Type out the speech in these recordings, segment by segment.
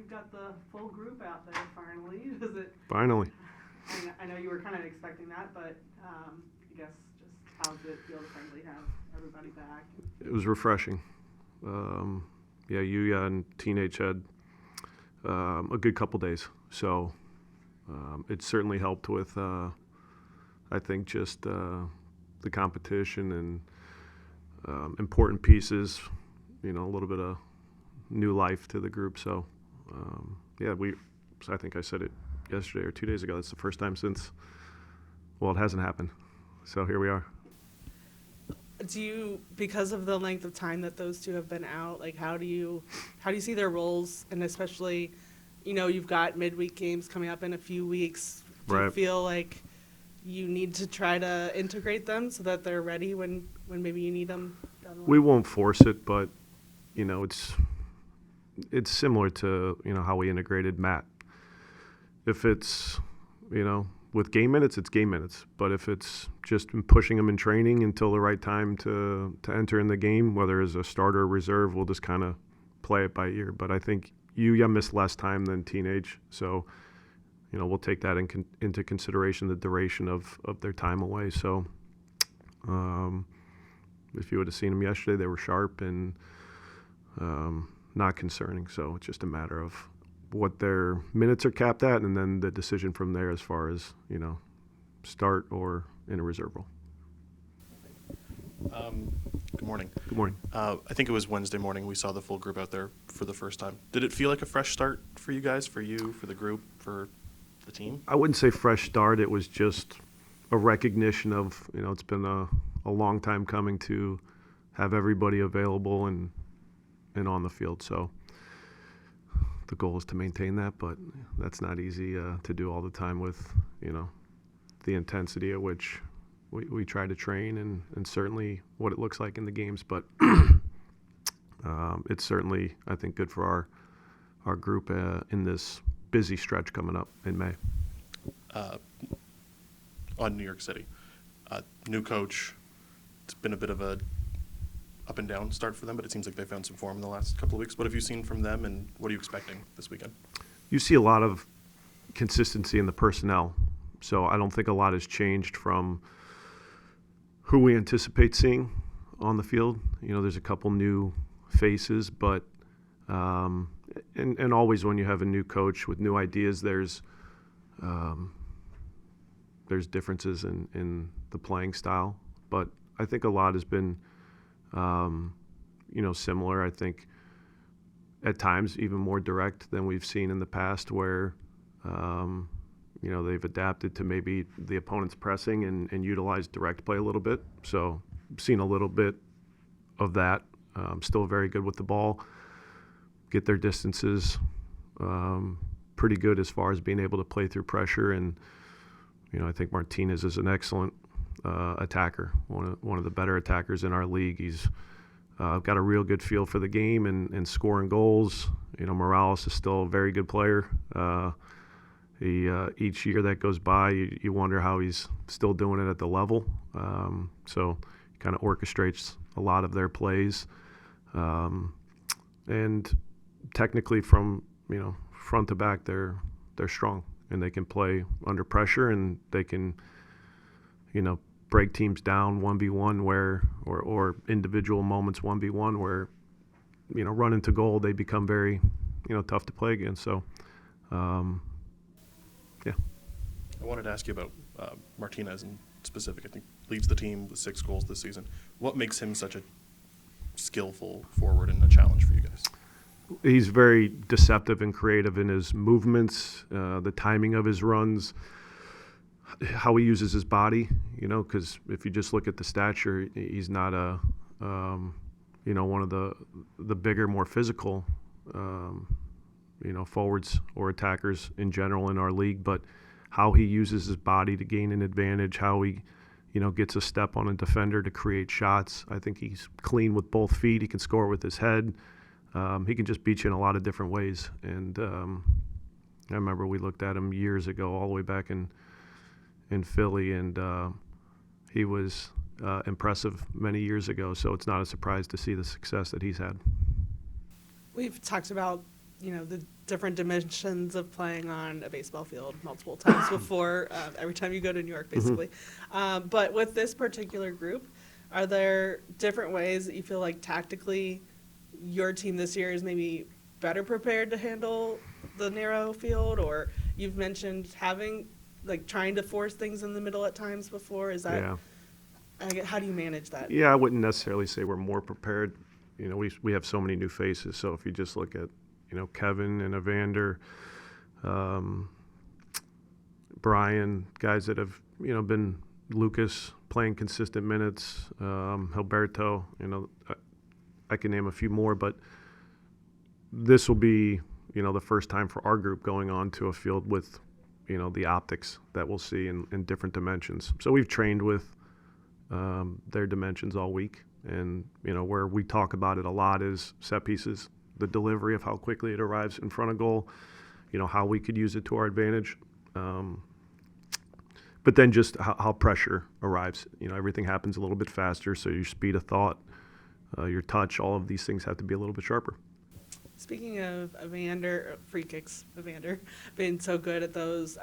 you've got the full group out there finally. Is it? Finally. I know you were kind of expecting that, but I guess just how does it feel to finally have everybody back? It was refreshing. Yuya and Teenage had a good couple days. So it certainly helped with, I think, just the competition and important pieces, a little bit of new life to the group. So, I think I said it yesterday or 2 days ago. That's the first time since, it hasn't happened. So here we are. Do you, because of the length of time that those two have been out, like how do you see their roles, and especially, you've got midweek games coming up in a few weeks. Do you feel like you need to try to integrate them so that they're ready when maybe you need them down the line? We won't force it, but it's similar to how we integrated Matt. If it's with game minutes, it's game minutes. But if it's just pushing them in training until the right time to enter in the game, whether as a starter or reserve, we'll just kind of play it by ear. But I think Yuya missed less time than Teenage, so we'll take that into consideration, the duration of their time away. So if you would have seen them yesterday, they were sharp and not concerning. So it's just a matter of what their minutes are capped at, and then the decision from there as far as start or in a reserve role. Good morning. Good morning. I think it was Wednesday morning we saw the full group out there for the first time. Did it feel like a fresh start for you guys, for you, for the group, for the team? I wouldn't say fresh start. It was just a recognition of, it's been a long time coming to have everybody available and on the field. So the goal is to maintain that, but that's not easy to do all the time with, the intensity at which we try to train and certainly what it looks like in the games. But it's certainly, I think, good for our group in this busy stretch coming up in May. On New York City, new coach. It's been a bit of a up and down start for them, but it seems like they found some form in the last couple of weeks. What have you seen from them, and what are you expecting this weekend? You see a lot of consistency in the personnel, so I don't think a lot has changed from who we anticipate seeing on the field. There's a couple new faces, but and always when you have a new coach with new ideas, there's differences in the playing style, but I think a lot has been similar. I think at times even more direct than we've seen in the past, where they've adapted to maybe the opponent's pressing and utilized direct play a little bit. So seen a little bit of that. Still very good with the ball, get their distances pretty good as far as being able to play through pressure. And I think Martinez is an excellent attacker, one of the better attackers in our league. He's got a real good feel for the game and scoring goals. Morales is still a very good player. Each year that goes by, you wonder how he's still doing it at the level. So he kind of orchestrates a lot of their plays. And technically from, front to back, they're strong, and they can play under pressure, and they can, break teams down 1v1 or individual moments 1v1 where, run into goal, they become very, tough to play against. So, yeah. I wanted to ask you about Martinez in specific. I think leads the team with 6 goals this season. What makes him such a skillful forward and a challenge for you guys? He's very deceptive and creative in his movements, the timing of his runs, how he uses his body, because if you just look at the stature, he's not one of the bigger, more physical, forwards or attackers in general in our league, but how he uses his body to gain an advantage, how he, gets a step on a defender to create shots. I think he's clean with both feet. He can score with his head. He can just beat you in a lot of different ways. And I remember we looked at him years ago, all the way back in Philly, and he was impressive many years ago. So it's not a surprise to see the success that he's had. We've talked about the different dimensions of playing on a baseball field multiple times before, every time you go to New York, basically. But with this particular group, are there different ways that you feel like tactically your team this year is maybe better prepared to handle the narrow field? Or you've mentioned trying to force things in the middle at times before. Is that, how do you manage that? Yeah, I wouldn't necessarily say we're more prepared. We have so many new faces. So if you just look at, Kevin and Evander, Brian, guys that have, been Lucas playing consistent minutes, Alberto, I can name a few more, but this will be, the first time for our group going on to a field with, the optics that we'll see in different dimensions. So we've trained with their dimensions all week. And, where we talk about it a lot is set pieces, the delivery of how quickly it arrives in front of goal, how we could use it to our advantage. But then just how pressure arrives. Everything happens a little bit faster, so your speed of thought, your touch, all of these things have to be a little bit sharper. Speaking of Evander, free kicks, Evander being so good at those,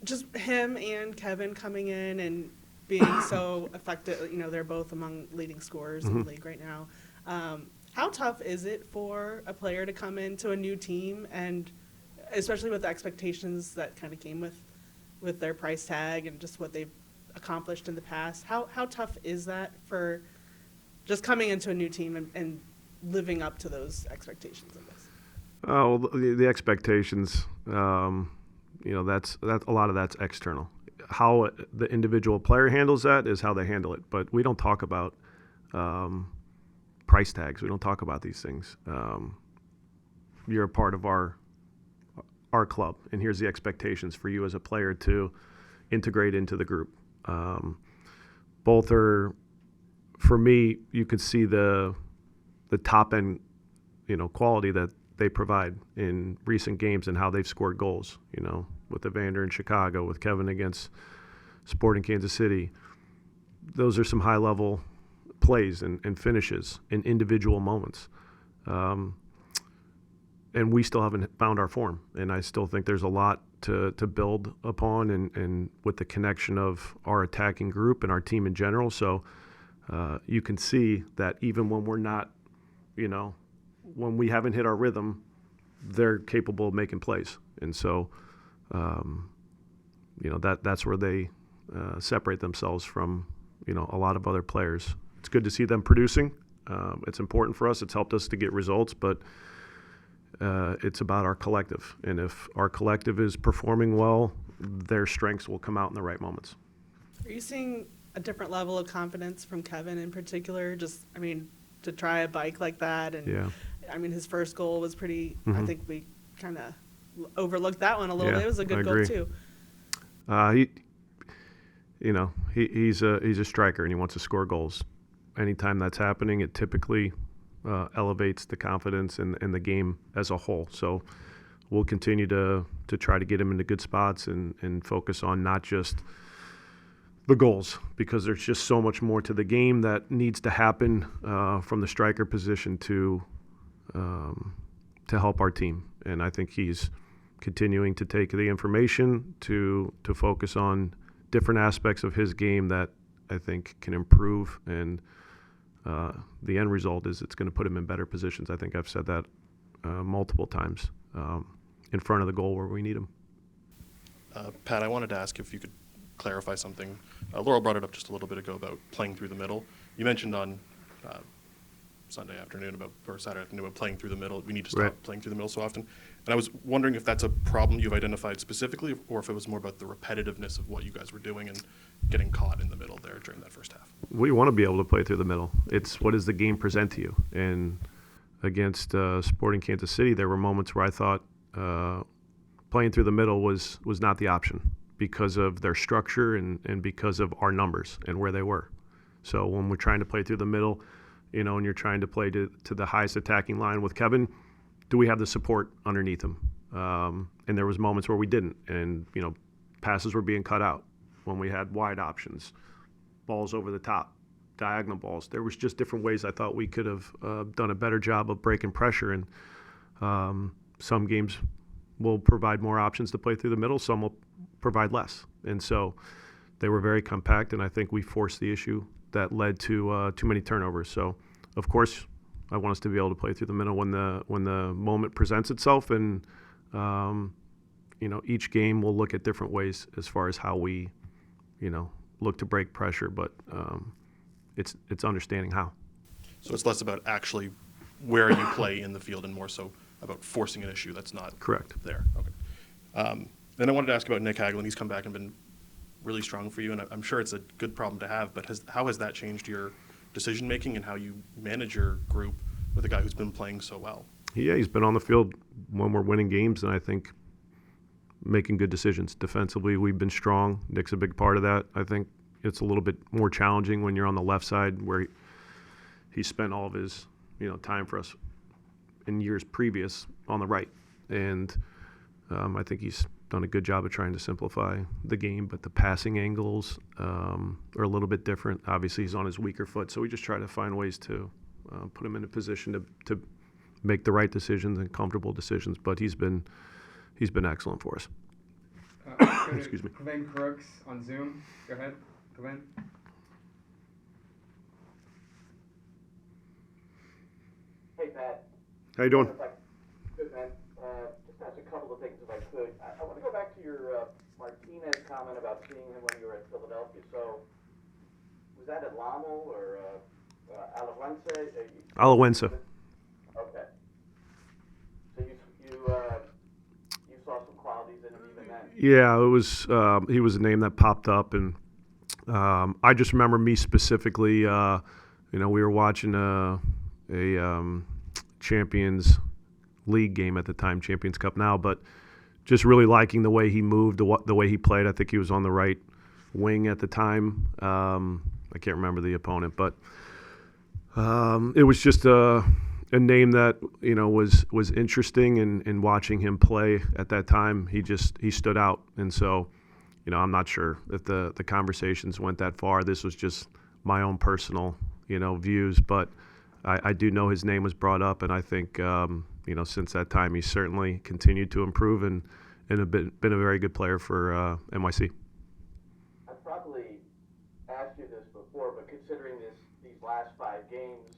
just him and Kevin coming in and being so effective, they're both among leading scorers in the league right now. How tough is it for a player to come into a new team, and especially with the expectations that kind of came with their price tag and just what they've accomplished in the past? How tough is that for just coming into a new team and living up to those expectations, I guess? Oh, the expectations, that's a lot of that's external. How the individual player handles that is how they handle it. But we don't talk about price tags. We don't talk about these things. You're a part of our club, and here's the expectations for you as a player to integrate into the group. Both are, for me, you could see the top end, quality that they provide in recent games and how they've scored goals. With Evander in Chicago, with Kevin against Sporting Kansas City. Those are some high level plays and finishes in individual moments. And we still haven't found our form. And I still think there's a lot to build upon and with the connection of our attacking group and our team in general. So you can see that even when we're not, when we haven't hit our rhythm, they're capable of making plays. And so, that's where they separate themselves from, a lot of other players. It's good to see them producing. It's important for us. It's helped us to get results, but it's about our collective. And if our collective is performing well, their strengths will come out in the right moments. Are you seeing a different level of confidence from Kevin in particular? To try a bike like that. And yeah. His first goal was pretty, I think we kind of overlooked that one a little bit. It was a good goal too. He's a striker and he wants to score goals. Anytime that's happening, it typically elevates the confidence in the game as a whole. So we'll continue to try to get him into good spots and focus on not just the goals, because there's just so much more to the game that needs to happen from the striker position to help our team. And I think he's continuing to take the information to focus on different aspects of his game that I think can improve. And the end result is it's going to put him in better positions. I think I've said that multiple times in front of the goal where we need him. Pat, I wanted to ask if you could clarify something. Laurel brought it up just a little bit ago about playing through the middle. You mentioned on Saturday afternoon about playing through the middle. We need to stop playing through the middle so often. And I was wondering if that's a problem you've identified specifically, or if it was more about the repetitiveness of what you guys were doing and getting caught in the middle there during that first half. We want to be able to play through the middle. It's what does the game present to you? And against Sporting Kansas City, there were moments where I thought playing through the middle was not the option because of their structure and because of our numbers and where they were. So when we're trying to play through the middle, and you're trying to play to the highest attacking line with Kevin, do we have the support underneath him? And there was moments where we didn't, and passes were being cut out when we had wide options, balls over the top, diagonal balls. There was just different ways I thought we could have done a better job of breaking pressure, and Some games will provide more options to play through the middle. Some will provide less. And so they were very compact, and I think we forced the issue that led to too many turnovers. So, of course, I want us to be able to play through the middle when the moment presents itself. And, each game will look at different ways as far as how we, look to break pressure. But it's understanding how. So it's less about actually where you play in the field and more so about forcing an issue that's not Correct. there. Okay. Then I wanted to ask about Nick Hagglin. He's come back and been really strong for you, and I'm sure it's a good problem to have, but how has that changed your decision-making and how you manage your group with a guy who's been playing so well? Yeah, he's been on the field when we're winning games, and I think making good decisions. Defensively, we've been strong. Nick's a big part of that. I think it's a little bit more challenging when you're on the left side where he spent all of his time for us in years previous on the right. And I think he's done a good job of trying to simplify the game, but the passing angles are a little bit different. Obviously, he's on his weaker foot, so we just try to find ways to put him in a position to make the right decisions and comfortable decisions. But he's been excellent for us. Excuse me. Glenn Crooks on Zoom. Go ahead, Glenn. Hey, Pat. How you doing? Good, man. Just ask a couple of things if I could. I want to go back to your Martinez comment about seeing him when you were at Philadelphia. So, was that at Lamo or Alajuelense? Alajuelense. Okay. So you saw some qualities in him even then? Yeah, it was. He was a name that popped up, and I just remember me specifically. We were watching a Champions League game at the time, Champions Cup now, but just really liking the way he moved, the way he played. I think he was on the right wing at the time. I can't remember the opponent, but it was just a name that was interesting, and watching him play at that time, he stood out. And so, I'm not sure if the conversations went that far. This was just my own personal views, but I do know his name was brought up, and I think since that time he's certainly continued to improve and been a very good player for NYC. I probably asked you this before, but considering these last 5 games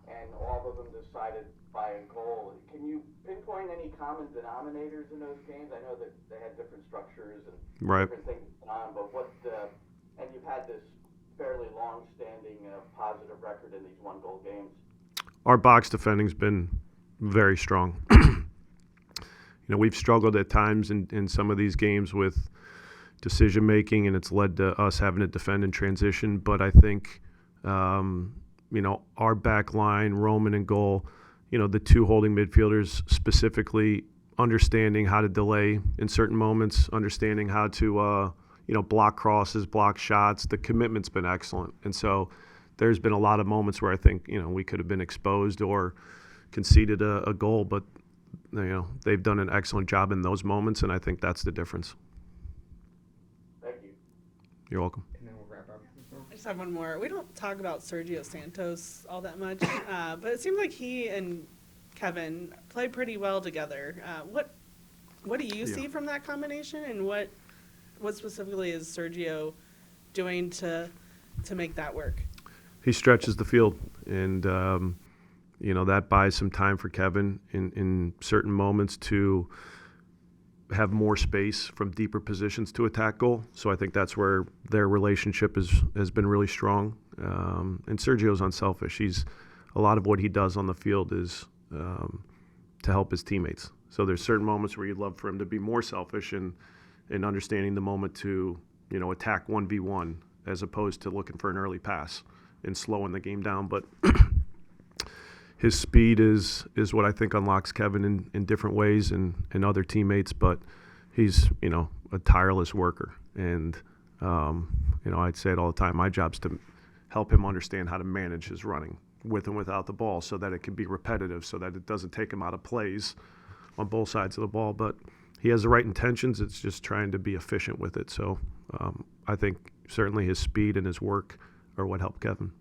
and all of them decided by a goal, can you pinpoint any common denominators in those games? I know that they had different structures and Right. different things going on, but and you've had this fairly long-standing positive record in these 1-goal games. Our box defending's been very strong. We've struggled at times in some of these games with decision making, and it's led to us having to defend in transition. But I think, our back line, Roman and goal, the 2 holding midfielders specifically understanding how to delay in certain moments, understanding how to, block crosses, block shots. The commitment's been excellent. And so there's been a lot of moments where I think, we could have been exposed or conceded a goal, but, they've done an excellent job in those moments, and I think that's the difference. Thank you. You're welcome. And then we'll wrap up. I just have one more. We don't talk about Sergio Santos all that much, but it seems like he and Kevin play pretty well together. What do you see from that combination, and what specifically is Sergio doing to make that work? He stretches the field, and that buys some time for Kevin in certain moments to have more space from deeper positions to attack goal. So I think that's where their relationship has been really strong. And Sergio's unselfish. A lot of what he does on the field is to help his teammates. So there's certain moments where you'd love for him to be more selfish and understanding the moment to attack 1v1 as opposed to looking for an early pass and slowing the game down. But his speed is what I think unlocks Kevin in different ways and other teammates. But he's a tireless worker, and I'd say it all the time. My job's to help him understand how to manage his running with and without the ball, so that it can be repetitive, so that it doesn't take him out of plays on both sides of the ball. But he has the right intentions. It's just trying to be efficient with it. So I think certainly his speed and his work are what helped Kevin.